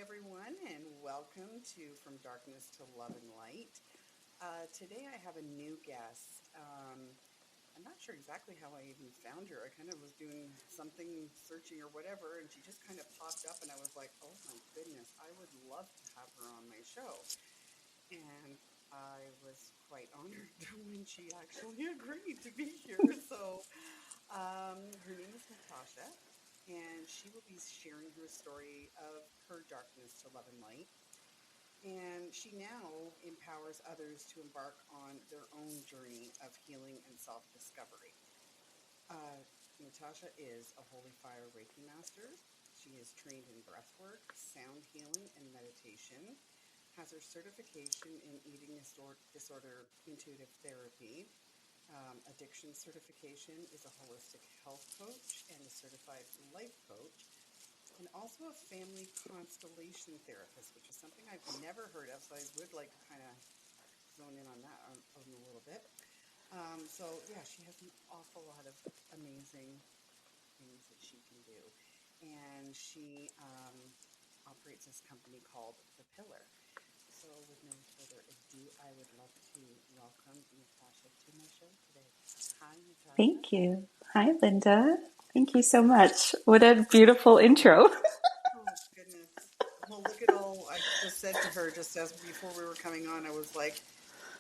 everyone, and welcome to From Darkness to Love and Light. Today, I have a new guest. I'm not sure exactly how I even found her. I kind of was doing something, searching or whatever, and she just kind of popped up, and I was like, oh my goodness, I would love to have her on my show. And I was quite honored when she actually agreed to be here. Her name is Natasha, and she will be sharing her story of her darkness to love and light. And she now empowers others to embark on their own journey of healing and self discovery. Natasha is a Holy Fire Reiki master. She is trained in breathwork, sound healing, and meditation. Has her certification in eating disorder intuitive therapy. Addiction certification, is a holistic health coach and a certified life coach, and also a family constellation therapist, which is something I've never heard of. So I would like to kind of zone in on that a little bit. Yeah, she has an awful lot of amazing things that she can do. And she operates this company called The Pillar. So with no further ado, I would love to welcome Natasha to my show today. Hi, Natasha. Thank you. Hi, Lynda. Thank you so much. What a beautiful intro. Oh, goodness. Well, look at all I just said to her just as before we were coming on. I was like,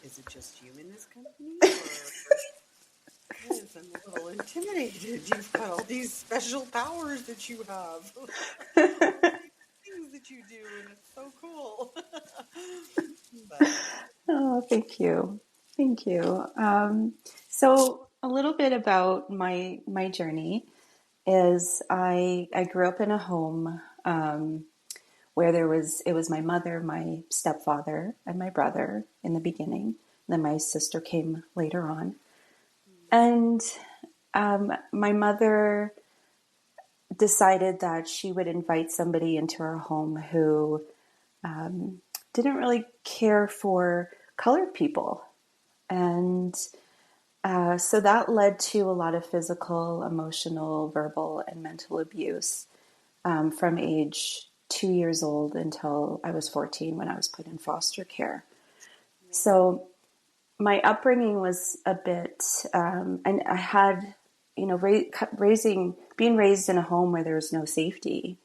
is it just you in this company? Or because I'm a little intimidated. You've got all these special powers that you have, all these things that you do, and it's so cool. But Oh, thank you. Thank you. So a little bit about my journey is I grew up in a home where it was my mother, my stepfather, and my brother in the beginning. Then my sister came later on, and my mother decided that she would invite somebody into our home who didn't really care for colored people. And so that led to a lot of physical, emotional, verbal, and mental abuse from age 2 years old until I was 14 when I was put in foster care. wow. So my upbringing was a bit, and I had, being raised in a home where there's no safety,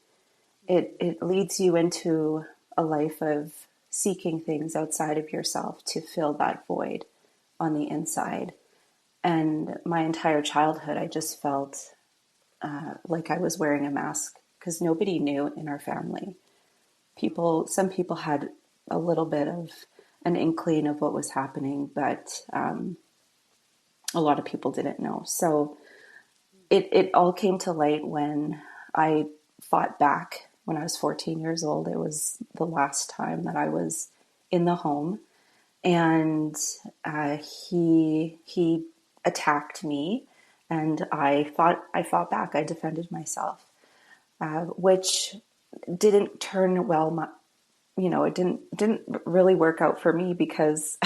it leads you into a life of seeking things outside of yourself to fill that void on the inside. And my entire childhood, I just felt like I was wearing a mask because nobody knew in our family. Some people had a little bit of an inkling of what was happening, but a lot of people didn't know. So it all came to light when I fought back when I was 14 years old. It was the last time that I was in the home, and he attacked me, and I fought back. I defended myself, which didn't turn well. It didn't really work out for me because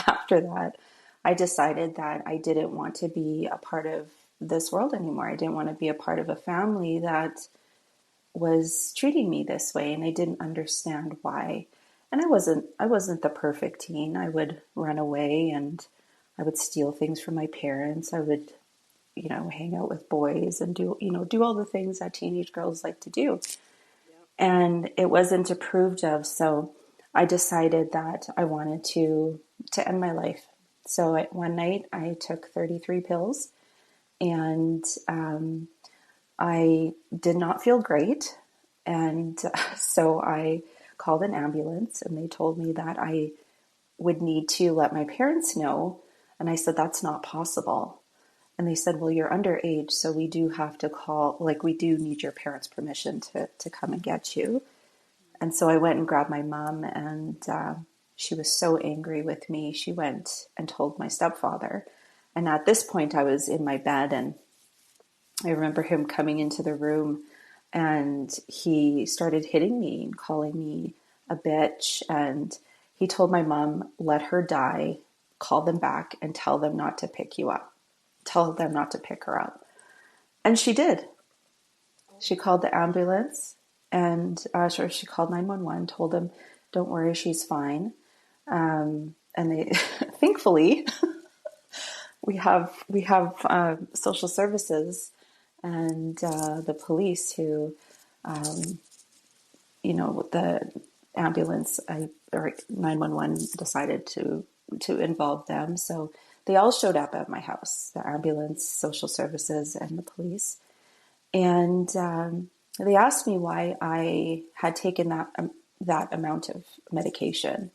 after that, I decided that I didn't want to be a part of this world anymore. I didn't want to be a part of a family that was treating me this way, and I didn't understand why. And I wasn't the perfect teen. I would run away and I would steal things from my parents. I would, hang out with boys and do all the things that teenage girls like to do. Yep. And it wasn't approved of, so I decided that I wanted to end my life. So one night I took 33 pills, and I did not feel great. And so I called an ambulance, and they told me that I would need to let my parents know. And I said, that's not possible. And they said, well, you're underage, so we do have to call, like, we do need your parents' permission to come and get you. And so I went and grabbed my mom, and she was so angry with me. She went and told my stepfather. And at this point, I was in my bed, and I remember him coming into the room, and he started hitting me and calling me a bitch. And he told my mom, let her die, call them back and tell them not to pick you up. Tell them not to pick her up. And she did. Oh She my called the goodness. ambulance. And so she called 911, told them, don't worry, she's fine. And they, thankfully, we have social services and the police who, the ambulance or 911 decided to involve them. So they all showed up at my house, the ambulance, social services, and the police. And they asked me why I had taken that amount of medication.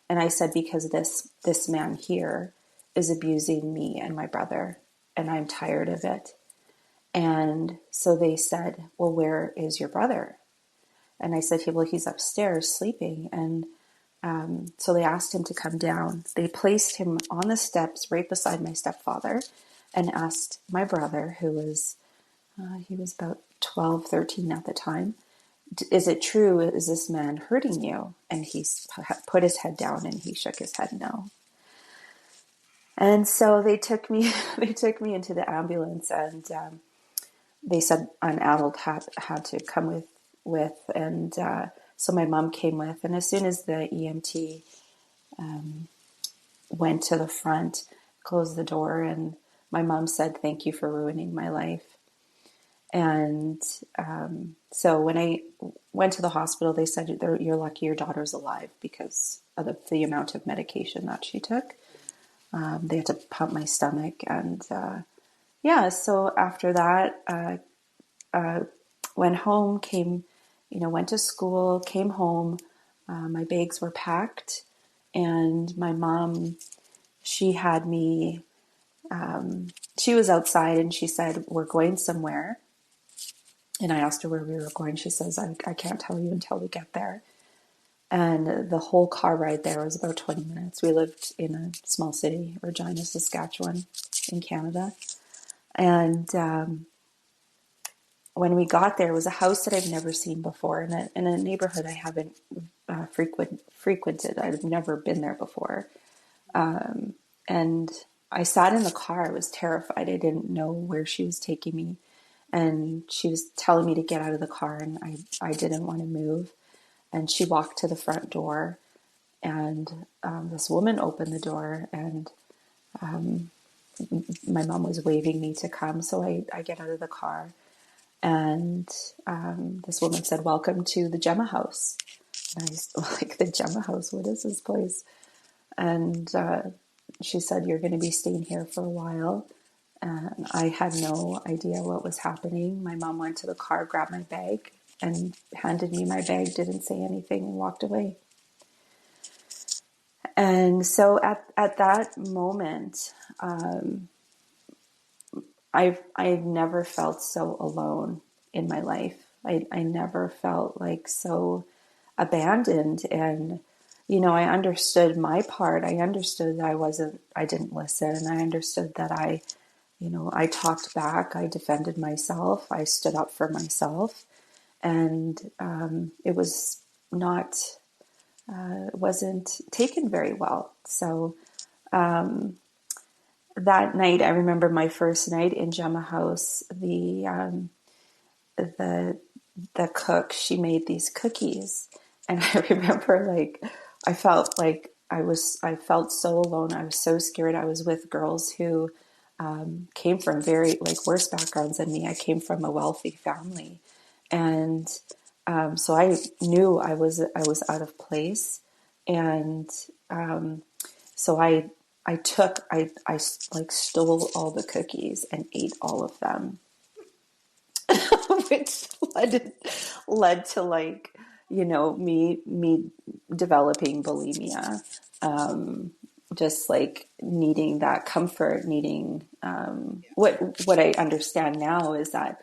And I said, because this man here is abusing me and my brother, and I'm tired of it. And so they said, well, where is your brother? And I said, well, he's upstairs sleeping. And so they asked him to come down. They placed him on the steps right beside my stepfather and asked my brother, who was, he was about 12, 13 at the time, is it true? Is this man hurting you? And he put his head down and he shook his head no. And so they took me into the ambulance, and they said an adult had to come with, and so my mom came with. And as soon as the EMT went to the front, closed the door, and my mom said, "Thank you for ruining my life." And so when I went to the hospital, they said, "You're lucky your daughter's alive because of the amount of medication that she took." They had to pump my stomach, and so after that, went home, went to school, came home. My bags were packed, and my mom, she had me, she was outside and she said, "We're going somewhere." And I asked her where we were going. She says, I can't tell you until we get there. And the whole car ride there was about 20 minutes. We lived in a small city, Regina, Saskatchewan, in Canada. And when we got there, it was a house that I've never seen before, in a neighborhood I haven't frequented. I've never been there before. And I sat in the car. I was terrified. I didn't know where she was taking me. And she was telling me to get out of the car, and I didn't want to move. And she walked to the front door, and this woman opened the door, and my mom was waving me to come. So I get out of the car, and this woman said, "Welcome to the Gemma House." And I was like, "The Gemma House? What is this place?" And she said, "You're going to be staying here for a while." And I had no idea what was happening. My mom went to the car, grabbed my bag, and handed me my bag, didn't say anything, and walked away. And so at that moment, I've never felt so alone in my life. I never felt like so abandoned. And, I understood my part. I understood that I didn't listen. And I understood that I talked back. I defended myself. I stood up for myself. And it wasn't taken very well. So that night, I remember my first night in Gemma House, the cook, she made these cookies. And I remember I felt so alone. I was so scared. I was with girls who came from very worse backgrounds than me. I came from a wealthy family. And so I knew I was out of place. And so I stole all the cookies and ate all of them, which led to me developing bulimia, just needing that comfort, needing what I understand now is that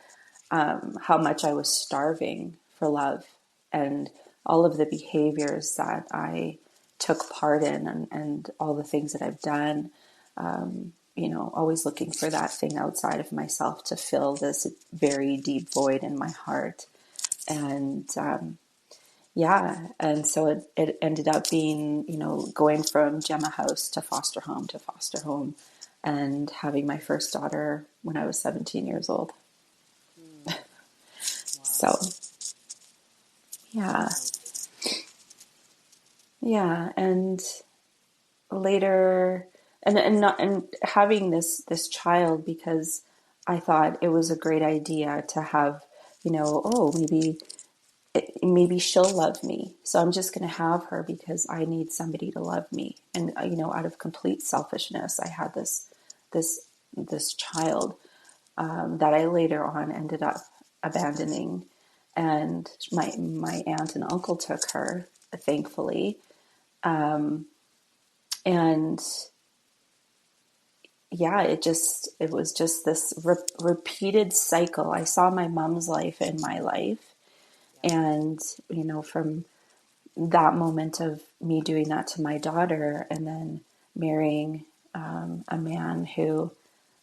how much I was starving for love, and all of the behaviors that I took part in, and all the things that I've done, always looking for that thing outside of myself to fill this very deep void in my heart. And and so it ended up being, going from Gemma House to foster home, and having my first daughter when I was 17 years old. Wow. So Yeah. Um, Yeah. And later, and having this child, because I thought it was a great idea to have, oh, maybe she'll love me. So I'm just going to have her because I need somebody to love me. And, out of complete selfishness, I had this, this child, that I later on ended up abandoning. And my aunt and uncle took her, thankfully. And yeah, it was just this repeated cycle. I saw my mom's life in my life. yeah. And, from that moment of me doing that to my daughter, and then marrying a man who,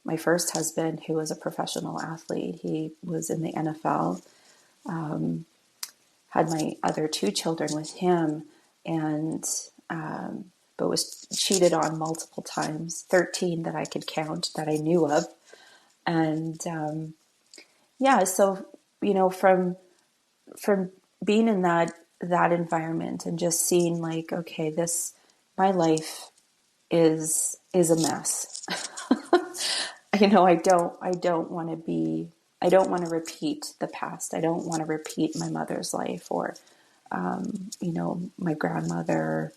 my first husband, who was a professional athlete, he was in the NFL, had my other two children with him, and but was cheated on multiple times, 13 that I could count that I knew of. And yeah, so, from being in that environment and just seeing like, okay, my life is a mess. I don't want to repeat the past. I don't want to repeat my mother's life, or my grandmother,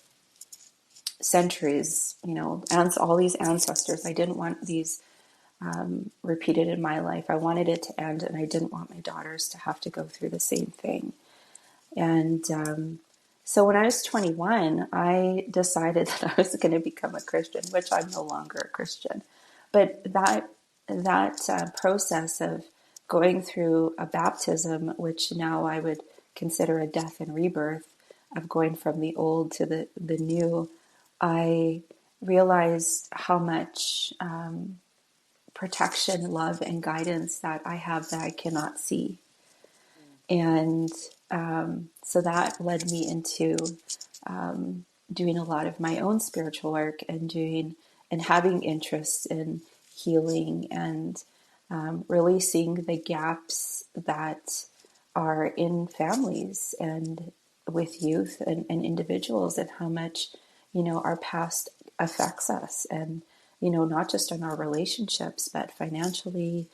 centuries, all these ancestors. I didn't want these repeated in my life. I wanted it to end, and I didn't want my daughters to have to go through the same thing. And so when I was 21, I decided that I was going to become a Christian, which I'm no longer a Christian. But that process of going through a baptism, which now I would consider a death and rebirth, of going from the old to the new, I realized how much protection, love, and guidance that I have that I cannot see. Mm. And so that led me into doing a lot of my own spiritual work, and having interests in healing, and releasing the gaps that are in families and with youth and individuals, and how much, our past affects us, and, not just in our relationships, but financially,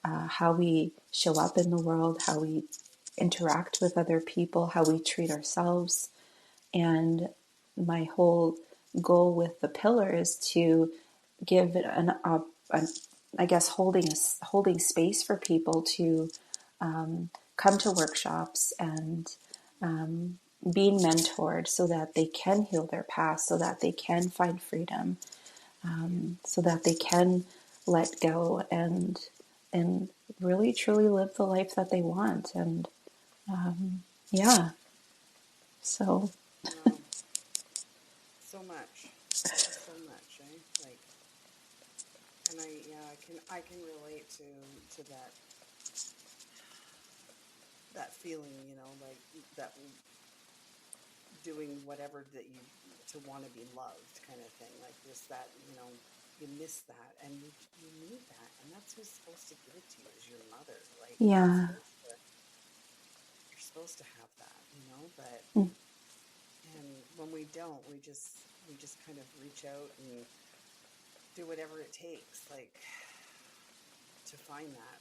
how we show up in the world, how we interact with other people, how we treat ourselves. And my whole goal with the pillar is to give I guess, holding space for people to come to workshops, and being mentored so that they can heal their past, so that they can find freedom, so that they can let go, and really truly live the life that they want. And yeah, so Wow. So much. Just so much, eh? Like, and I can relate to that feeling, like that doing whatever that you to want to be loved kind of thing. Like just that, you miss that, and you need that, and that's who's supposed to give it to you, is your mother. Like yeah. you're supposed to have that, but Mm. and when we don't, we just kind of reach out and do whatever it takes, like to find that,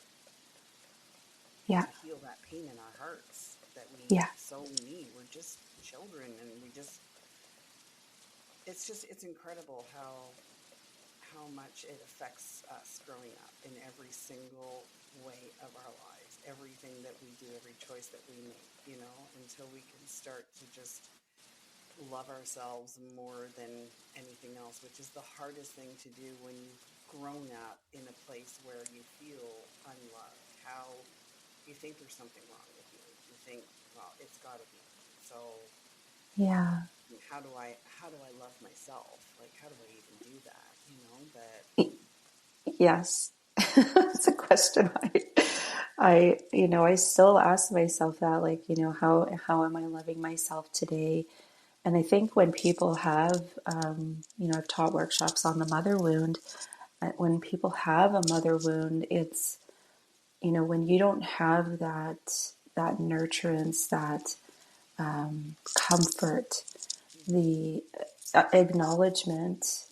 Yeah. to heal that pain in our hearts that we Yeah. so need. We're just children, and it's incredible how much it affects us growing up in every single way of our lives, everything that we do, every choice that we make, until we can start to just love ourselves more than anything else, which is the hardest thing to do when you've grown up in a place where you feel unloved. How you think there's something wrong with you. You think, well, it's got to be me. So Yeah. how do I love myself? Like, how do I even do that? But Yes. It's a question I still ask myself that, like, how am I loving myself today? And I think when people have, I've taught workshops on the mother wound. When people have a mother wound, it's, when you don't have that nurturance, that comfort, Mm-hmm. the acknowledgement,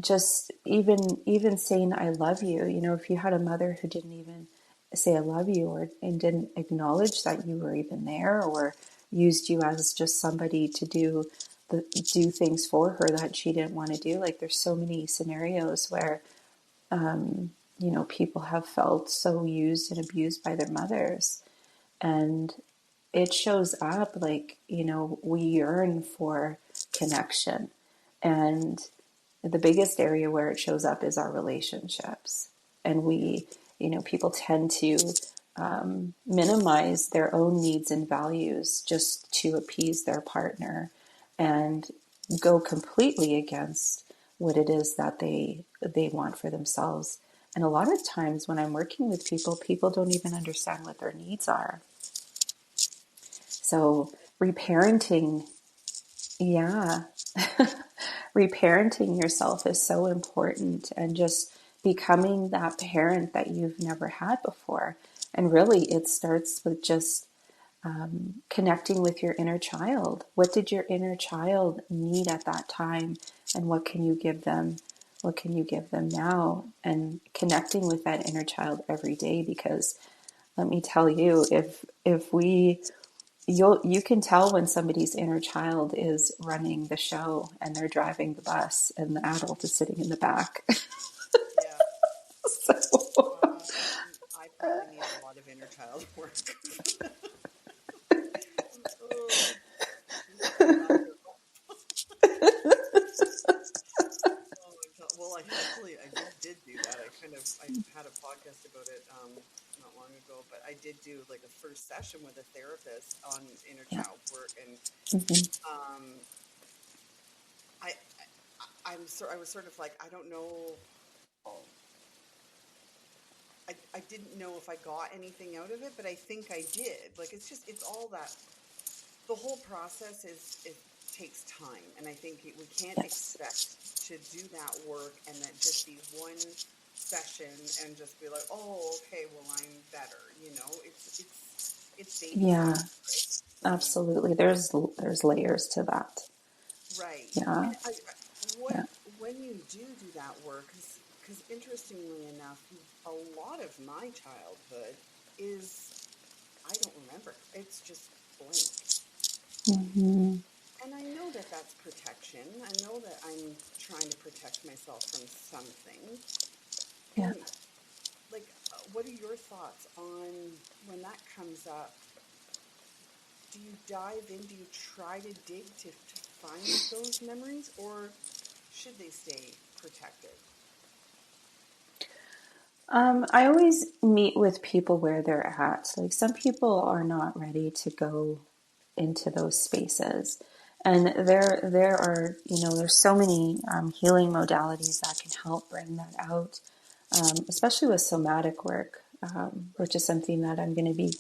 just even saying I love you. You know, if you had a mother who didn't even say I love you, or and didn't acknowledge that you were even there, or used you as just somebody to do things for her that she didn't want to do. Like there's so many scenarios where you know, people have felt so used and abused by their mothers, and it shows up like, you know, we yearn for connection. And the biggest area where it shows up is our relationships. And Yeah. we, you know, people tend to minimize their own needs and values just to appease their partner, and go completely against what it is that they want for themselves. And a lot of times when I'm working with people, people don't even understand what their needs are. So reparenting, yeah, reparenting yourself is so important, and just becoming that parent that you've never had before. And really, it starts with just connecting with your inner child. What did your inner child need at that time, and what can you give them? What can you give them now? And connecting with that inner child every day, because let me tell you, if we you can tell when somebody's inner child is running the show and they're driving the bus and the adult is sitting in the back. Yeah. So, I probably need a lot of inner child work. Oh, Jesus, I'm glad you're. Oh my God. Well, I did do that. I had a podcast about it not long ago, but I did do like a first session with a therapist on inner yeah. child work, and Mm-hmm. um, I was sort of like, I don't know. I didn't know if I got anything out of it, but I think I did. Like it's all that the whole process is it takes time, and I think we can't Yes. expect to do that work and that just be one session and just be like, oh, okay, well, I'm better. You know, it's baby Yeah, steps, right? And absolutely. There's layers to that. right, Yeah. and what Yeah. when you do that work, because interestingly enough, a lot of my childhood is I don't remember. It's just blank. Mm-hmm. And I know that that's protection. I know that I'm trying to protect myself from something. Yeah. And like, what are your thoughts on when that comes up? Do you dive in? Do you try to dig to find those memories, or should they stay protected? I always meet with people where they're at. Like some people are not ready to go into those spaces, and there are, you know, there's so many healing modalities that can help bring that out, especially with somatic work, which Right. is something that I'm going to be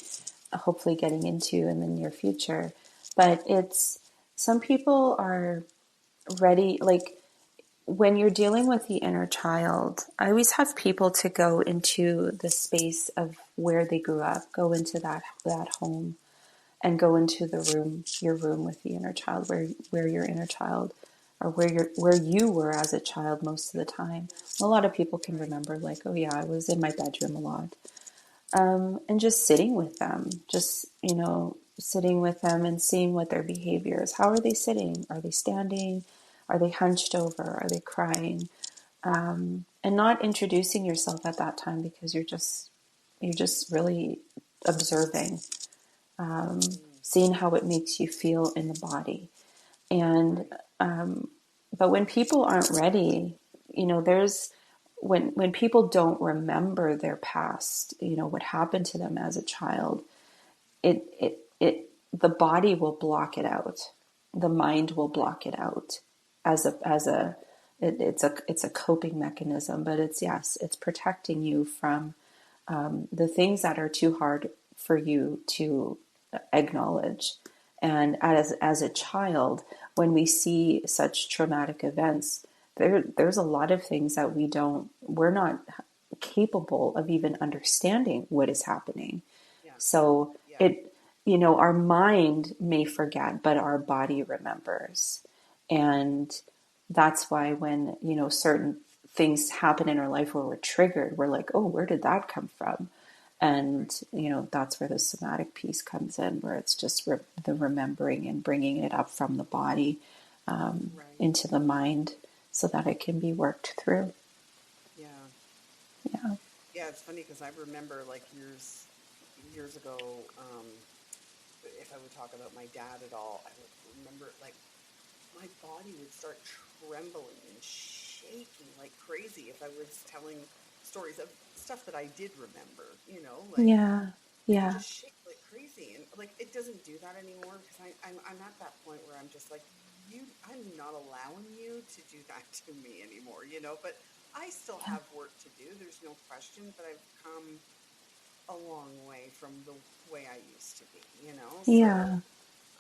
hopefully getting into in the near future. But it's some people are ready, like when you're dealing with the inner child, I always have people to go into the space of where they grew up, go into that home, and go into the room, your room with the inner child, where your inner child, or where you were as a child most of the time. A lot of people can Right. remember, like, oh yeah, I was in my bedroom a lot, and just sitting with them, just, you know, sitting with them and seeing what their behavior is. How are they sitting? Are they standing? Are they hunched over? Are they crying? And not introducing yourself at that time, because you're just really observing, Mm, seeing how it makes you feel in the body. And right. but when people aren't ready, you know, there's when people don't remember their past, you know, what happened to them as a child, it the body will block it out, the mind will Right. block it out as a it's a coping mechanism, but it's, yes, it's protecting you from the things that are too hard for you to acknowledge. And as a child, when we see such traumatic events, there's a lot of things that we're not capable of even understanding what is happening. Yeah. So Yeah. it our mind may forget, but our body remembers. And that's why when, certain things happen in our life where we're triggered, we're like, oh, where did that come from? And, Right. that's where the somatic piece comes in, where it's just the remembering and bringing it up from the body Right. into the mind so that it can be worked through. Yeah. Yeah. Yeah, it's funny because I remember like years ago, if I would talk about my dad at all, I would remember like my body would start trembling and shaking like crazy if I was telling stories of stuff that I did remember, like Yeah. I would Yeah. just shake like crazy. And like it doesn't do that anymore because I'm at that point where I'm just like, I'm not allowing you to do that to me anymore, but I still Yeah. have work to do. There's no question, but I've come a long way from the way I used to be. So Yeah.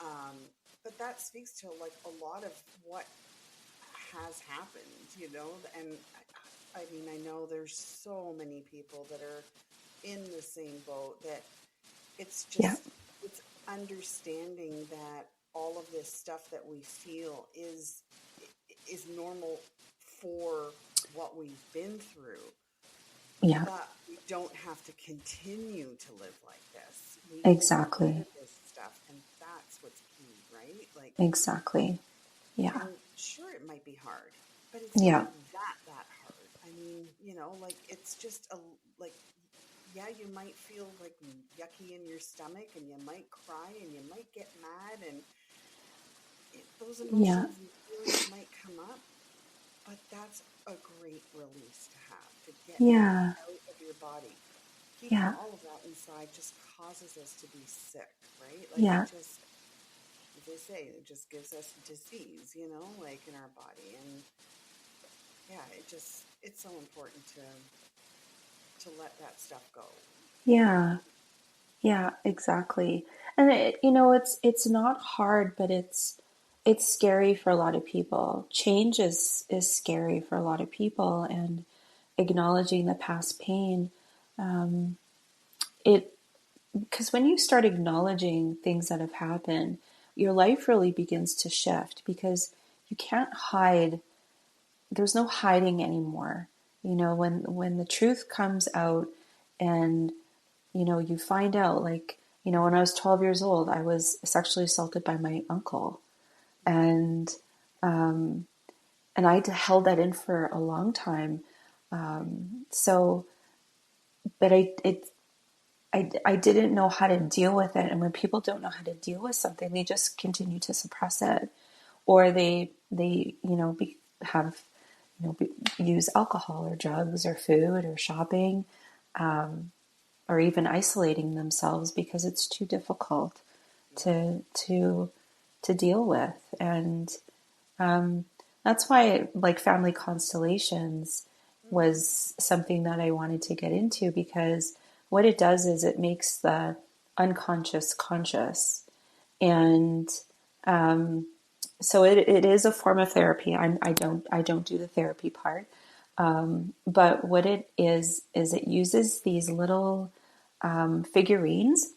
um, but that speaks to like a lot of what has happened, and I mean, I know there's so many people that are in the same boat that it's Yeah. just, it's understanding that all of this stuff that we feel is normal for what we've been through, Yeah. but we don't have to continue to live like this. We can get rid Exactly. of this stuff, and that's what's key, right? Like, Exactly. Yeah. and sure, it might be hard, but it's not Yeah. that hard. I mean, like it's just like, yeah, you might feel like yucky in your stomach, and you might cry, and you might get mad, and those Yeah. emotions and feelings might come up, but that's a great release to have, to get that Yeah. out of your body. Keeping Yeah. all of that inside just causes us to be sick, right? Like it Yeah. just, as they say, it just gives us disease, like in our body. And yeah, it's so important to let that stuff go, Yeah. Yeah, exactly. And it's not hard, but it's scary for a lot of people. Change is scary for a lot of people, and acknowledging the past pain, it because when you start acknowledging things that have happened, your life really begins to shift because you can't hide. There's no hiding anymore. When the truth comes out, and you find out, like, when I was 12 years old, I was sexually assaulted by my uncle. And, and I held that in for a long time. So, but I didn't know how to deal with it. And when people don't know how to deal with something, they just continue to suppress it, or they have use alcohol or drugs or food or shopping, or even isolating themselves because it's too difficult yeah. to deal with. And um, that's why, like, family constellations Mm-hmm. was something that I wanted to get into, because what it does is it makes the unconscious conscious. And so it is a form of therapy. I don't do the therapy part, but what it is it uses these little figurines,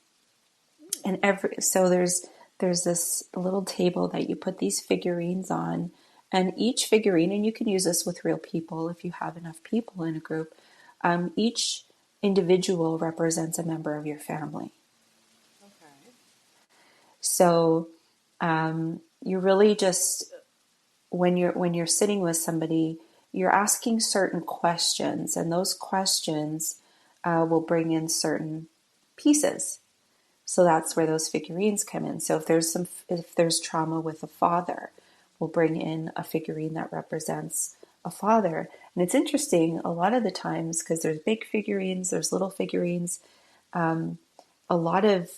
Mm. and there's this little table that you put these figurines on, and each figurine, and you can use this with real people if you have enough people in a group. Each individual represents a member of your family. Okay. So you really just, when you're sitting with somebody, you're asking certain questions, and those questions will bring in certain pieces. So that's where those figurines come in. So if there's trauma with a father, we'll bring in a figurine that represents a father. And it's interesting, a lot of the times, because there's big figurines, there's little figurines. A lot of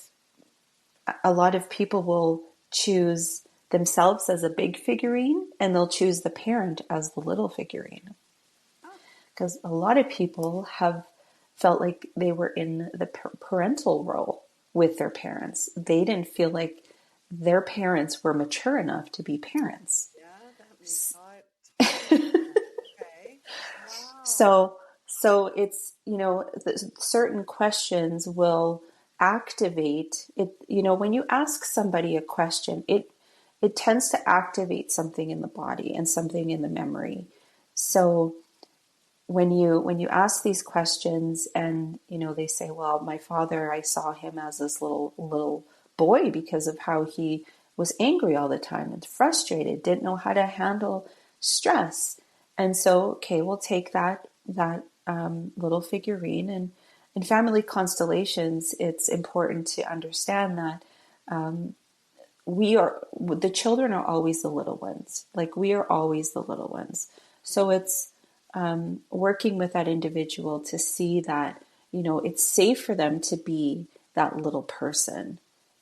a lot of people will choose themselves as a big figurine, and they'll choose the parent as the little figurine, Oh, because a lot of people have felt like they were in the parental role with their parents. They didn't feel like their parents were mature enough to be parents. yeah, that makes total sense. Okay. Wow. So, so it's, certain questions will activate it. When you ask somebody a question, it tends to activate something in the body and something in the memory. So when you ask these questions and they say, well, my father, I saw him as this little boy because of how he was angry all the time and frustrated, didn't know how to handle stress. And so, okay, we'll take that little figurine, and in family constellations, it's important to understand that the children are always the little ones. Like, we are always the little ones. So it's working with that individual to see that, it's safe for them to be that little person,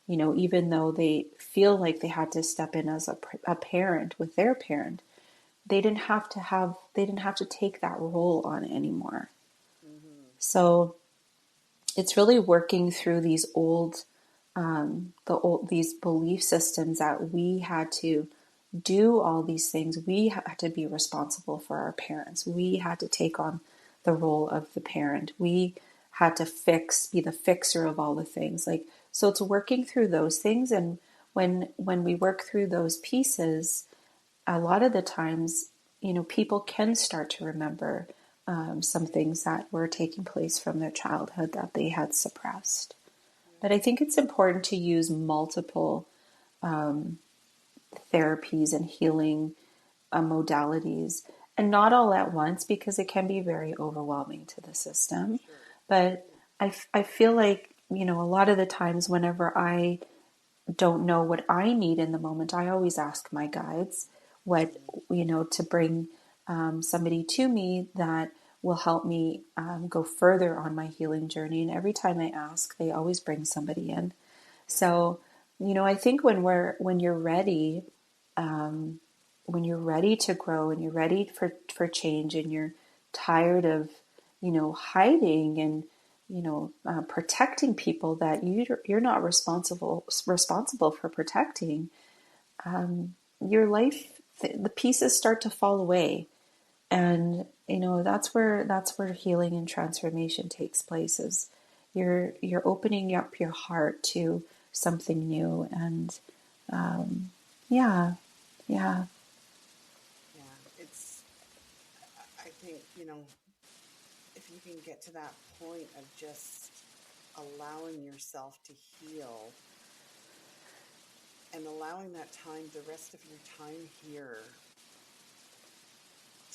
even though they feel like they had to step in as a parent with their parent. They didn't have to take that role on anymore. Mm-hmm. So it's really working through these belief systems that we had to do all these things. We had to be responsible for our parents. We had to take on the role of the parent. We had to be the fixer of all the things. So it's working through those things. And when we work through those pieces, a lot of the times, people can start to remember some things that were taking place from their childhood that they had suppressed. But I think it's important to use multiple therapies and healing modalities, and not all at once, because it can be very overwhelming to the system. Sure. But I feel like, a lot of the times whenever I don't know what I need in the moment, I always ask my guides to bring somebody to me that will help me go further on my healing journey. And every time I ask, they always bring somebody in. So, I think when you're ready, to grow and you're ready for change, and you're tired of, hiding and, protecting people that you're not responsible for protecting, your life, the pieces start to fall away. And, that's where healing and transformation takes place, is you're opening up your heart to something new. And, yeah, yeah, Yeah. I think, if you can get to that point of just allowing yourself to heal and allowing that time, the rest of your time here,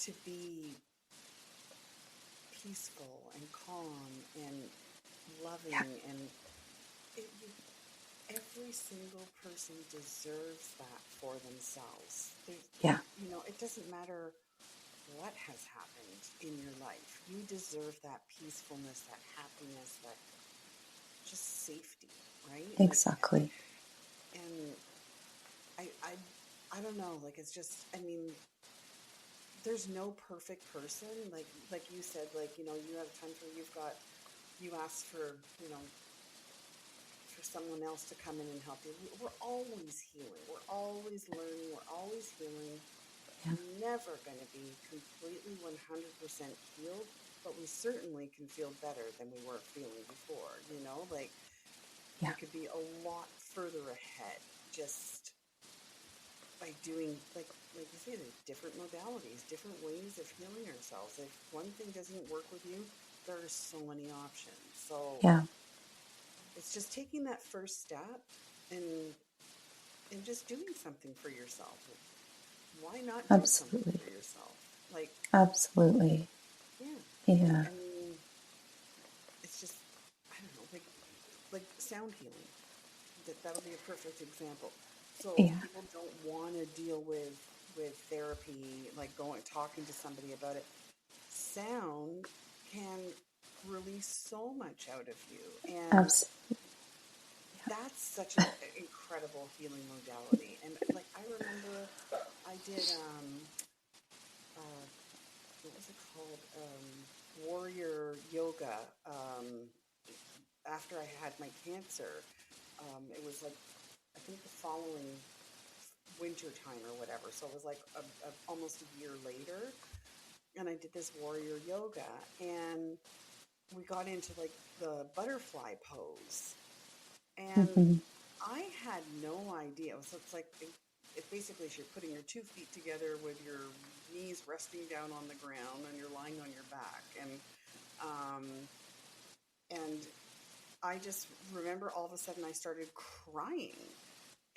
to be peaceful and calm and yeah, loving, and it, you, every single person deserves that for themselves. yeah, It doesn't matter what has happened in your life. You deserve that peacefulness, that happiness, that just safety, right? exactly. And I, I, I don't know. It's just. I mean, there's no perfect person. Like you said, you have times where you ask for, for someone else to come in and help you. We're always healing. We're always learning. We're always healing. Yeah, We're never going to be completely 100% healed, but we certainly can feel better than we were feeling before. yeah, We could be a lot further ahead just by doing, like you say, there's different modalities, different ways of healing ourselves. If one thing doesn't work with you, there are so many options. So yeah, it's just taking that first step and just doing something for yourself. Why not do something absolutely, for yourself? Like, absolutely. yeah, Yeah, I mean, it's just, I don't know, like sound healing. That'll be a perfect example. So yeah, people don't want to deal with therapy, like talking to somebody about it. Sound can release so much out of you, and absolutely. that's such an incredible healing modality. And like I remember, I did uh, what was it called? Warrior yoga. After I had my cancer, it was like I think the following winter time or whatever. So it was like almost a year later, and I did this warrior yoga, and we got into like the butterfly pose. And Mhm. I had no idea. So it's like it basically is you're putting your 2 feet together with your knees resting down on the ground and you're lying on your back. Um, and I just remember all of a sudden I started crying.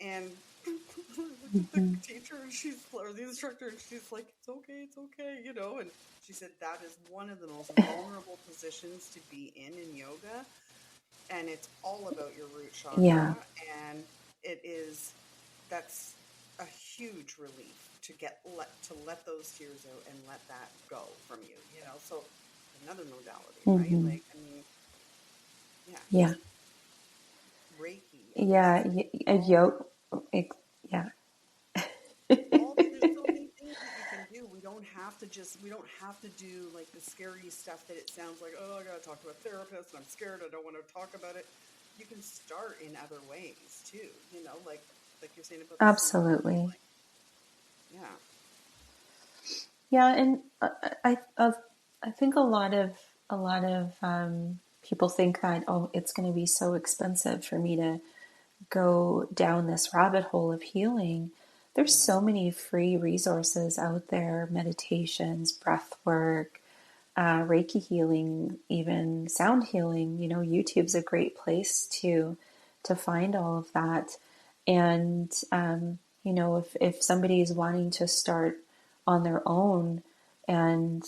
And I looked at the Mhm. teacher and or the instructor and she's like, it's okay, And she said that is one of the most vulnerable positions to be in yoga. And it's all about your root Yeah, chakra. And it is, that's a huge relief to let those tears out and let that go from you. So another modality, right? hmm Like, I mean, yeah, yeah, just Reiki and yeah. A all the yeah. there's so many things that you can do. We don't have to do like the scary stuff that it sounds like, oh, I gotta talk to a therapist and I'm scared, I don't want to talk about it. You can start in other ways too, like you're saying about the sound Absolutely. healing. Yeah. Yeah, and I think a lot of people think that, oh, it's going to be so expensive for me to go down this rabbit hole of healing. There's so Mm-hmm. many free resources out there: meditations, breath work, Reiki healing, even sound healing. YouTube's a great place to find all of that. And if somebody is wanting to start on their own and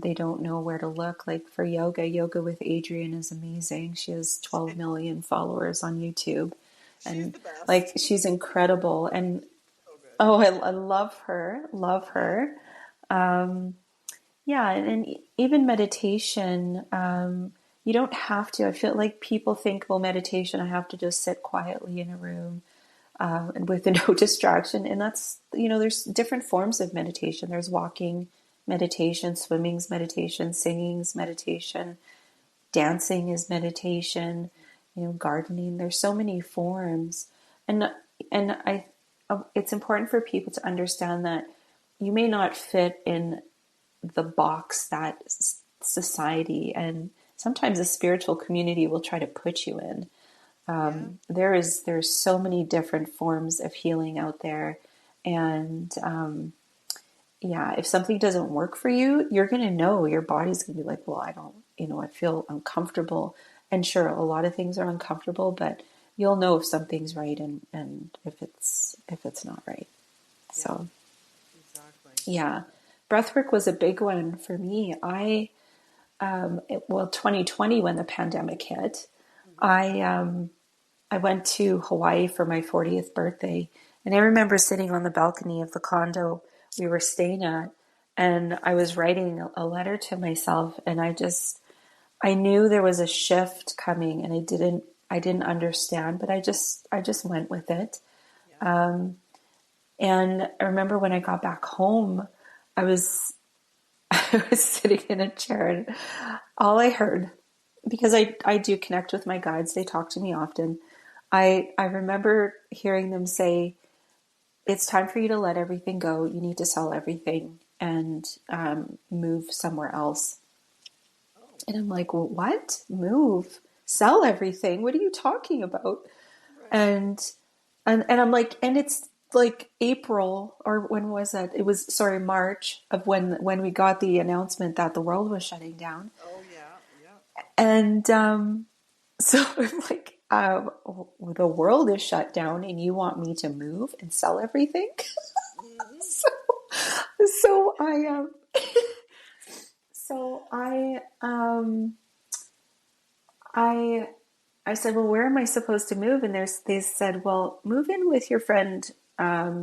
they don't know where to look, like for yoga with Adriene is amazing. She has 12 million followers on YouTube, She's and the best. like she's incredible. And So good. oh, I love her, love Yeah. her. Um, yeah, and even meditation, you don't have to. I feel like people think, well, meditation, I have to just sit quietly in a room and with no distraction. And there's different forms of meditation. There's walking meditation, swimming's meditation, singing's meditation, dancing is meditation, gardening. There's so many forms. And, it's important for people to understand that you may not fit in the box that society and sometimes a spiritual community will try to put you in. Yeah. There's so many different forms of healing out there, and yeah, if something doesn't work for you, you're gonna know. Your body's gonna be like, well, I don't, I feel uncomfortable. And sure, a lot of things are uncomfortable, but you'll know if something's right and if it's not right. Yeah. So Exactly. yeah, breathwork was a big one for me. 2020 when the pandemic hit, Mm-hmm. I went to Hawaii for my 40th birthday, and I remember sitting on the balcony of the condo we were staying at, and I was writing a letter to myself, and I knew there was a shift coming, and I didn't understand, but I just went with it. Yeah. And I remember when I got back home, I was I was sitting in a chair, and all I heard, because I do connect with my guides, they talk to me often. I remember hearing them say, it's time for you to let everything go. You need to sell everything and move somewhere else. Oh, And I'm like, well, what? Move? Sell everything? What are you talking about? right. And and I'm like, and it's like April, or when was that? It was, sorry, March of when we got the announcement that the world was shutting down. Oh, yeah. Yeah. And so I'm like, the world is shut down and you want me to move and sell everything? Mm-hmm. so, so I I said, well, where am I supposed to move? And they said, well, move in with your friend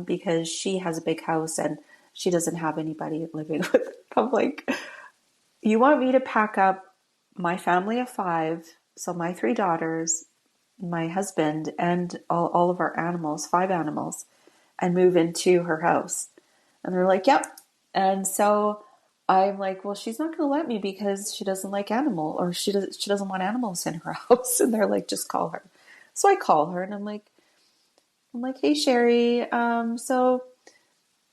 because she has a big house and she doesn't have anybody living with her. I'm like, you want me to pack up my family of five, so my three daughters, my husband, and all of our animals, five animals, and move into her house? And they're like, yep. And so I'm like, well, she's not going to let me because she doesn't like animal, or she doesn't want animals in her house. And they're like, just call her. So I call her and I'm like, hey Sherry, so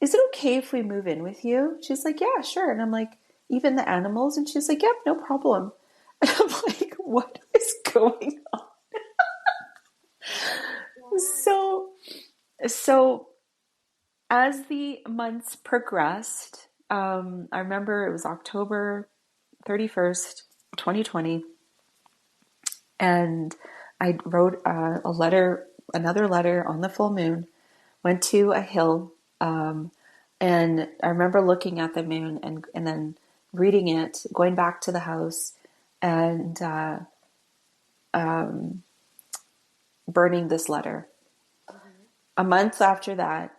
is it okay if we move in with you? She's like, yeah, sure. And I'm like, even the animals? And she's like, yep, no problem. And I'm like, what is going on? So, so as the months progressed, I remember it was October 31st, 2020, and I wrote a letter, another letter on the full moon, went to a hill, and I remember looking at the moon and then reading it, going back to the house, and burning this letter. Mm-hmm. A month after that,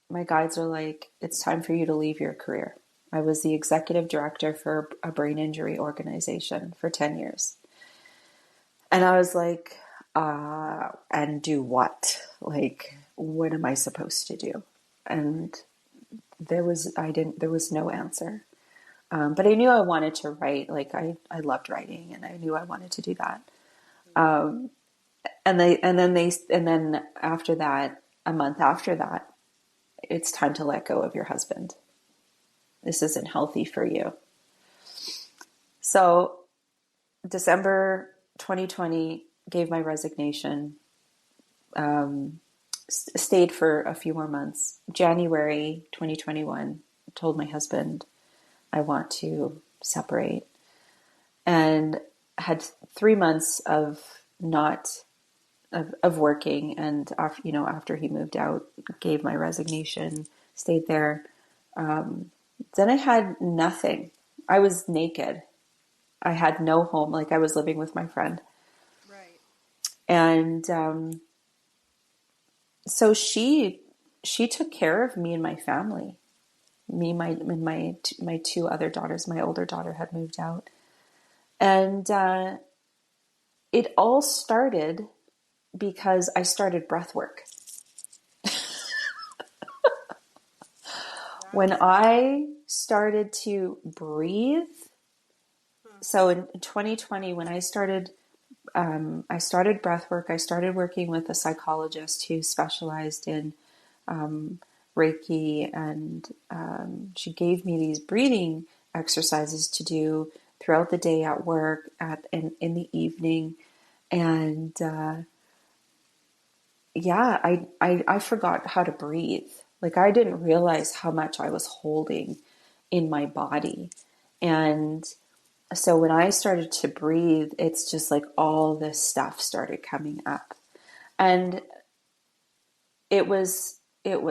my guides are like, it's time for you to leave your career. I was the executive director for a brain injury organization for 10 years. And I was like, and do what? Like, what am I supposed to do? And there was no answer. But I knew I wanted to write. Like I loved writing and I knew I wanted to do that. And then after that, a month after that, it's time to let go of your husband. This isn't healthy for you. So December 2020, gave my resignation, stayed for a few more months. January 2021, told my husband, I want to separate. And had 3 months of not of working, and after he moved out, gave my resignation, stayed there. Then I had nothing. I was naked. I had no home. Like I was living with my friend, Right. and so she took care of me and my family. Me, my two other daughters. My older daughter had moved out, and it all started because I started breath work. When That's I started to breathe, huh. so in 2020, when I started breath work. I started working with a psychologist who specialized in Reiki, and she gave me these breathing exercises to do throughout the day at work, in the evening, and I forgot how to breathe. Like I didn't realize how much I was holding in my body, and so when I started to breathe, it's just like all this stuff started coming up. And it was the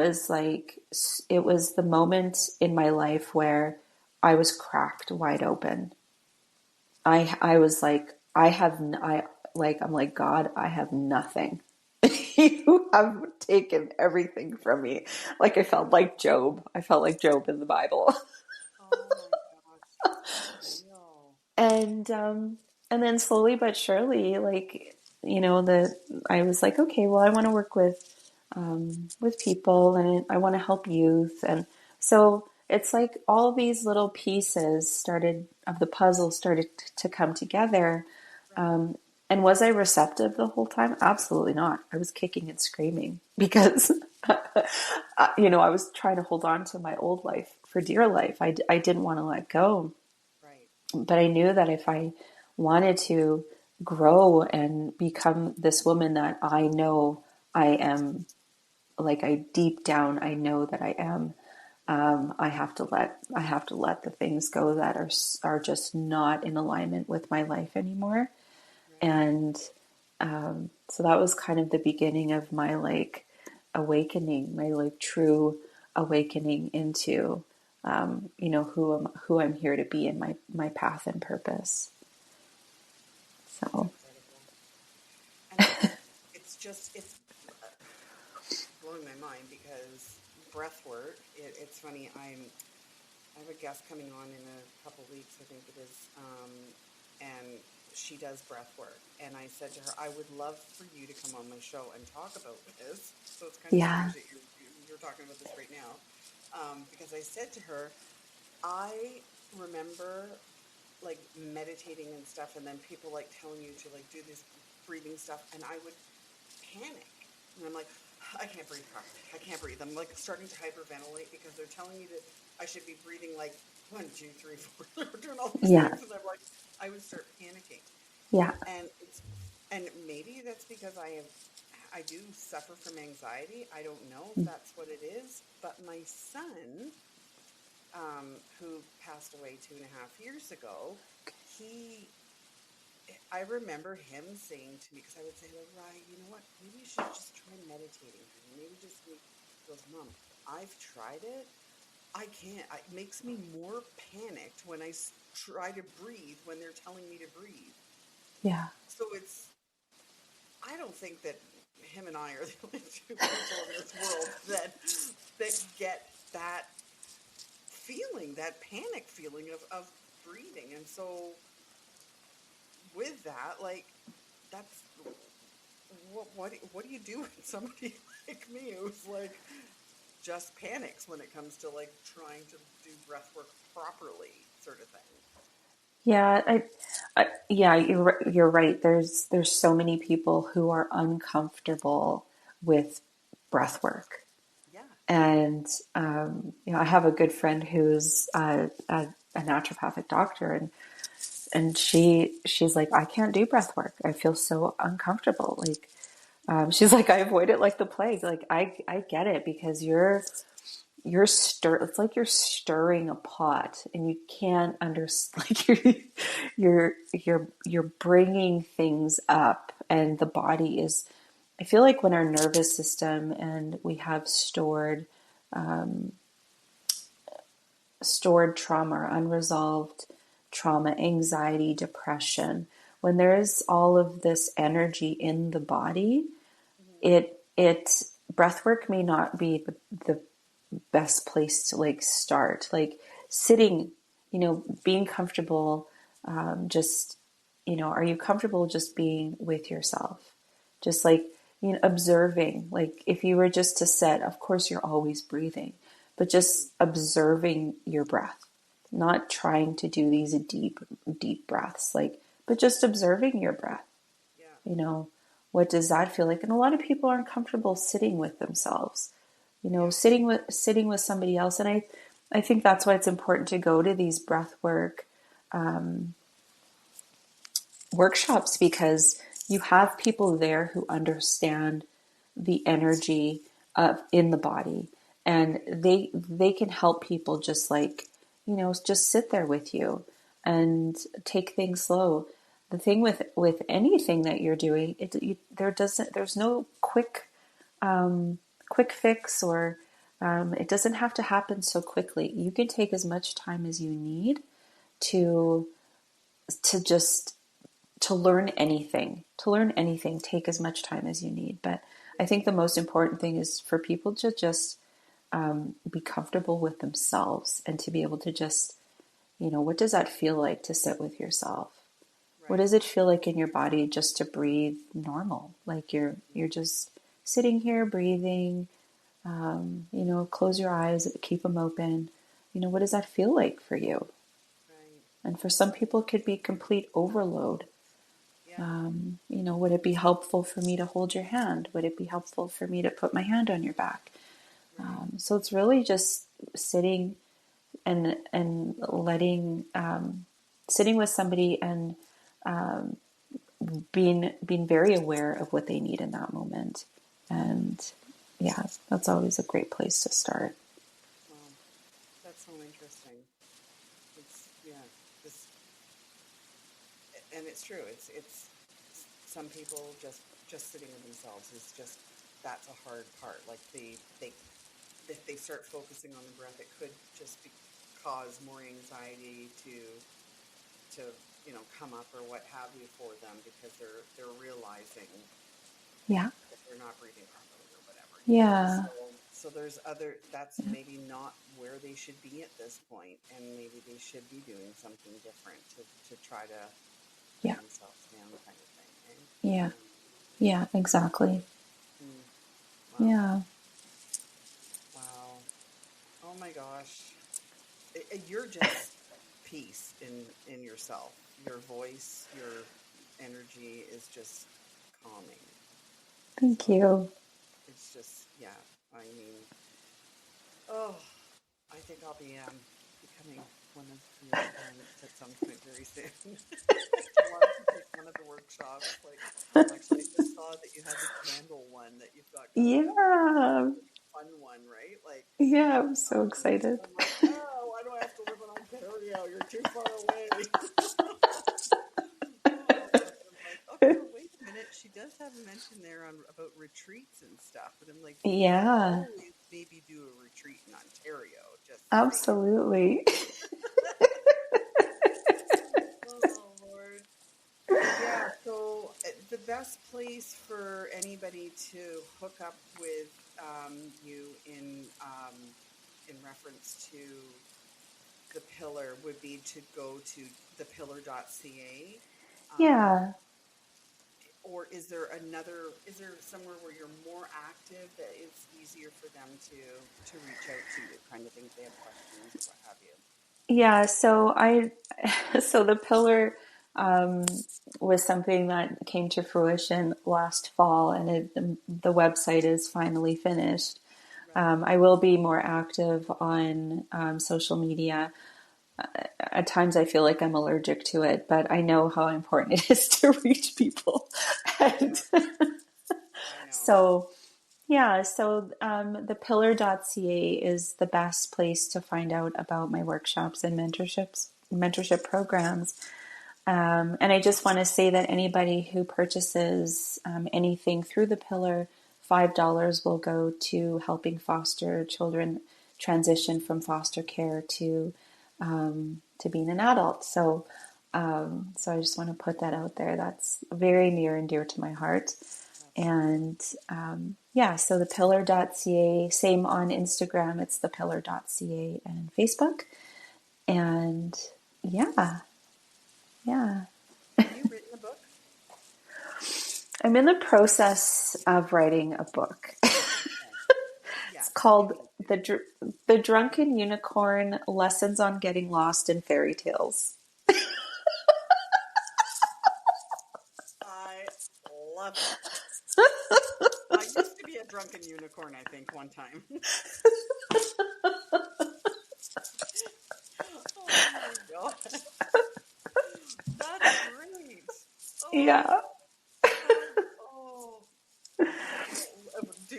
moment in my life where I was cracked wide open. I was like, I'm like, God, I have nothing. You have taken everything from me. Like I felt like Job. I felt like Job in the Bible. Oh my gosh, that's so real. And then slowly but surely, like, I was like, okay, well, I want to work with people, and I want to help youth. And so it's like all these little pieces of the puzzle started to come together. Right. Um, and was I receptive the whole time? Absolutely not. I was kicking and screaming because, I was trying to hold on to my old life for dear life. I didn't want to let go. Right. But I knew that if I wanted to grow and become this woman that I know I am, like I deep down I know that I am, I have to let the things go that are just not in alignment with my life anymore. Right. And so that was kind of the beginning of my like awakening, my like true awakening into who I'm here to be in my path and purpose. That's So incredible. And it's blowing my mind because breath work. It's funny. I have a guest coming on in a couple weeks. I think it is, and she does breath work. And I said to her, I would love for you to come on my show and talk about this. So it's kind of yeah, strange that you're talking about this right now, because I said to her, I remember like meditating and stuff, and then people like telling you to like do this breathing stuff, and I would panic. And I'm like, I can't breathe properly. I can't breathe. I'm like starting to hyperventilate because they're telling me that I should be breathing like 1, 2, 3, 4, doing all these yeah, things, and I'm like, I would start panicking. yeah, And it's and maybe that's because I have I do suffer from anxiety. I don't know if that's what it is, but my son, who passed away 2.5 years ago, he, I remember him saying to me, because I would say, like, Ryan, you know what? Maybe you should just try meditating. Maybe just, he goes, Mom, I've tried it. I can't. It makes me more panicked when I try to breathe when they're telling me to breathe. Yeah. So I don't think that him and I are the only two people in this world that get that feeling, that panic feeling of breathing. And so with that, like, that's what do you do with somebody like me who's like just panics when it comes to like trying to do breath work properly, sort of thing? Yeah, yeah, you're right. There's so many people who are uncomfortable with breath work, Yeah. and I have a good friend who's a naturopathic doctor, and she's like, I can't do breath work. I feel so uncomfortable. Like, she's like, I avoid it like the plague. Like, I get it because it's like you're stirring a pot and you can't understand, like you're bringing things up, and the body is, I feel like when our nervous system and we have stored trauma or unresolved trauma, anxiety, depression, when there's all of this energy in the body, Mm-hmm. it breath work may not be the best place to like start, like sitting, being comfortable, just, are you comfortable just being with yourself, just like, observing, like if you were just to sit, of course you're always breathing, but Mm-hmm. just observing your breath, not trying to do these deep breaths, like, but just observing your breath. Yeah. you know what does that feel like? And a lot of people aren't comfortable sitting with themselves, Yeah. sitting with somebody else. And I think that's why it's important to go to these breath work workshops, because you have people there who understand the energy in the body, and they can help people, just like, just sit there with you and take things slow. The thing with anything that you're doing, there's no quick fix, or it doesn't have to happen so quickly. You can take as much time as you need to just to learn anything, take as much time as you need. But I think the most important thing is for people to just be comfortable with themselves, and to be able to just, what does that feel like to sit with yourself? What Right. does it feel like in your body just to breathe normal? Like you're just sitting here breathing. Close your eyes, keep them open. What does that feel like for you? Right. And for some people, it could be complete overload. Yeah. Would it be helpful for me to hold your hand? Would it be helpful for me to put my hand on your back? Right. So it's really just sitting and letting sitting with somebody, and being very aware of what they need in that moment. And yeah, that's always a great place to start. Well, that's so interesting. It's yeah. This and it's true. It's some people just sitting with themselves is just that's a hard part. Like they if they start focusing on the breath, it could just cause more anxiety to come up or what have you for them, because they're realizing Yeah. that they're not breathing properly or whatever. Yeah. So there's other, that's maybe not where they should be at this point, and maybe they should be doing something different to try to bring Yeah. themselves down, kind of thing, eh? Yeah. Yeah. Yeah. Exactly. Mm. Wow. Yeah. Wow. Oh my gosh. You're just peace in yourself. Your voice, your energy is just calming. Thank So you. it's just, yeah. I mean, oh, I think I'll be becoming one of your events at some point very soon. I'd love to take one of the workshops. Like, actually, I just saw that you had the candle one that you've got coming up. Yeah. Like a fun one, right? Like, Yeah, I'm so excited. I'm like, oh, why do I have to live in Ontario? You're too far away. Oh, I'm like, okay, well, wait a minute. She does have a mention there on about retreats and stuff, but I'm like, we could Yeah, always maybe do a retreat in Ontario. Just saying. absolutely. Oh Lord. Yeah. So the best place for anybody to hook up with you in reference to the pillar would be to go to thepillar.ca. Um, Yeah. or is there somewhere where you're more active that it's easier for them to reach out to you kind of thing if they have questions or what have you? Yeah, so so the pillar um, was something that came to fruition last fall, and the website is finally finished. Right. I will be more active on social media. At times, I feel like I'm allergic to it, but I know how important it is to reach people. And Yeah, I know. so, yeah, so thepillar.ca is the best place to find out about my workshops and mentorship programs. And I just want to say that anybody who purchases anything through the pillar, $5 will go to helping foster children transition from foster care to being an adult. So I just want to put that out there. That's very near and dear to my heart. Absolutely. And yeah, so thepillar.ca, same on Instagram, it's thepillar.ca and Facebook. And yeah, yeah. Have you written a book? I'm in the process of writing a book. Okay. It's Yes, you called need to. The Drunken Unicorn: Lessons on Getting Lost in Fairy Tales. I love it. I used to be a drunken unicorn, I think, one time. Oh my god. That's great. Yeah. Oh, how, oh. Do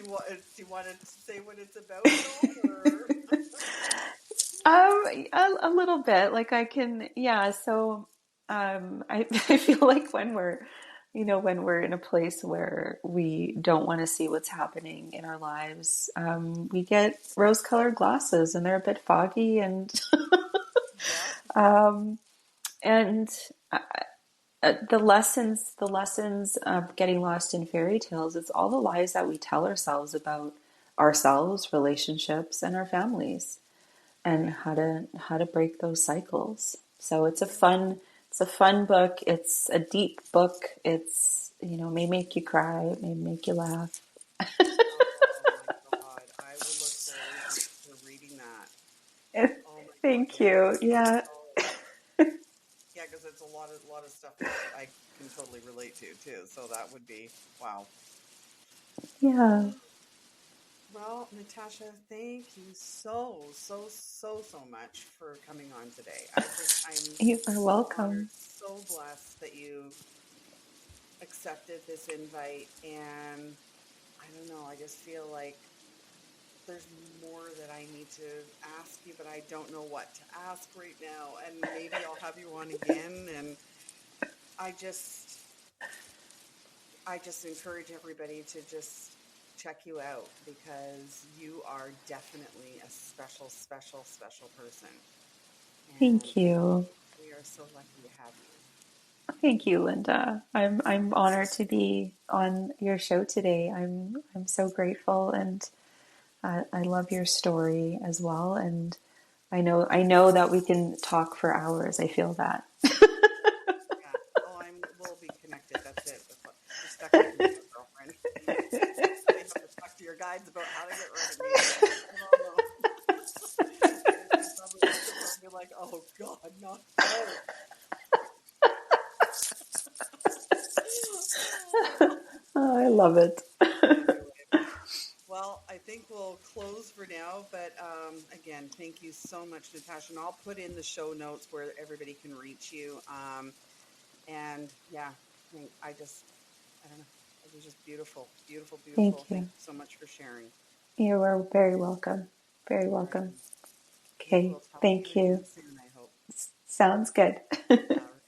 you want to say what it's about at all, or? A little bit. Like I can, yeah. So, I feel like when we're in a place where we don't want to see what's happening in our lives, we get rose-colored glasses, and they're a bit foggy, Yeah. um, and the lessons of getting lost in fairy tales. It's all the lies that we tell ourselves about ourselves, relationships, and our families, and Right. how to break those cycles. So Yeah. it's a fun book. It's a deep book. It's, may make you cry, it may make you laugh. Oh my God. I will look forward to reading that. Oh my God. Thank Yeah. you. Yeah. Oh, yeah, because it's a lot of stuff that I can totally relate to too. So that would be wow. Yeah. Well, Natasha, thank you so much for coming on today. I'm You are so honored, welcome. so blessed that you accepted this invite. And I don't know, I just feel like there's more that I need to ask you, but I don't know what to ask right now. And maybe I'll have you on again. And I just, I just encourage everybody to just check you out because you are definitely a special person. And Thank you. we are so lucky to have you. Thank you, Linda. I'm honored to be on your show today. I'm so grateful, and I love your story as well. And I know that we can talk for hours. I feel that. Yeah. Oh, we'll be connected. That's it. You're stuck with me now, girlfriend. Now you have to talk to your guides about how to get rid of me. I don't know. They're probably like, oh God, not no. Oh, I love it. Anyway, well, I think we'll close for now. But again, thank you so much, Natasha. And I'll put in the show notes where everybody can reach you. And yeah, I don't know. It was just beautiful, beautiful, beautiful. Thank Thank you. you so much for sharing. You are very welcome. Very All right. welcome. We Okay. will talk to you Thank again you. soon, I hope. Sounds good. All right.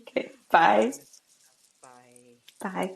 Okay. Bye, Bye. Natasha. Bye. Bye.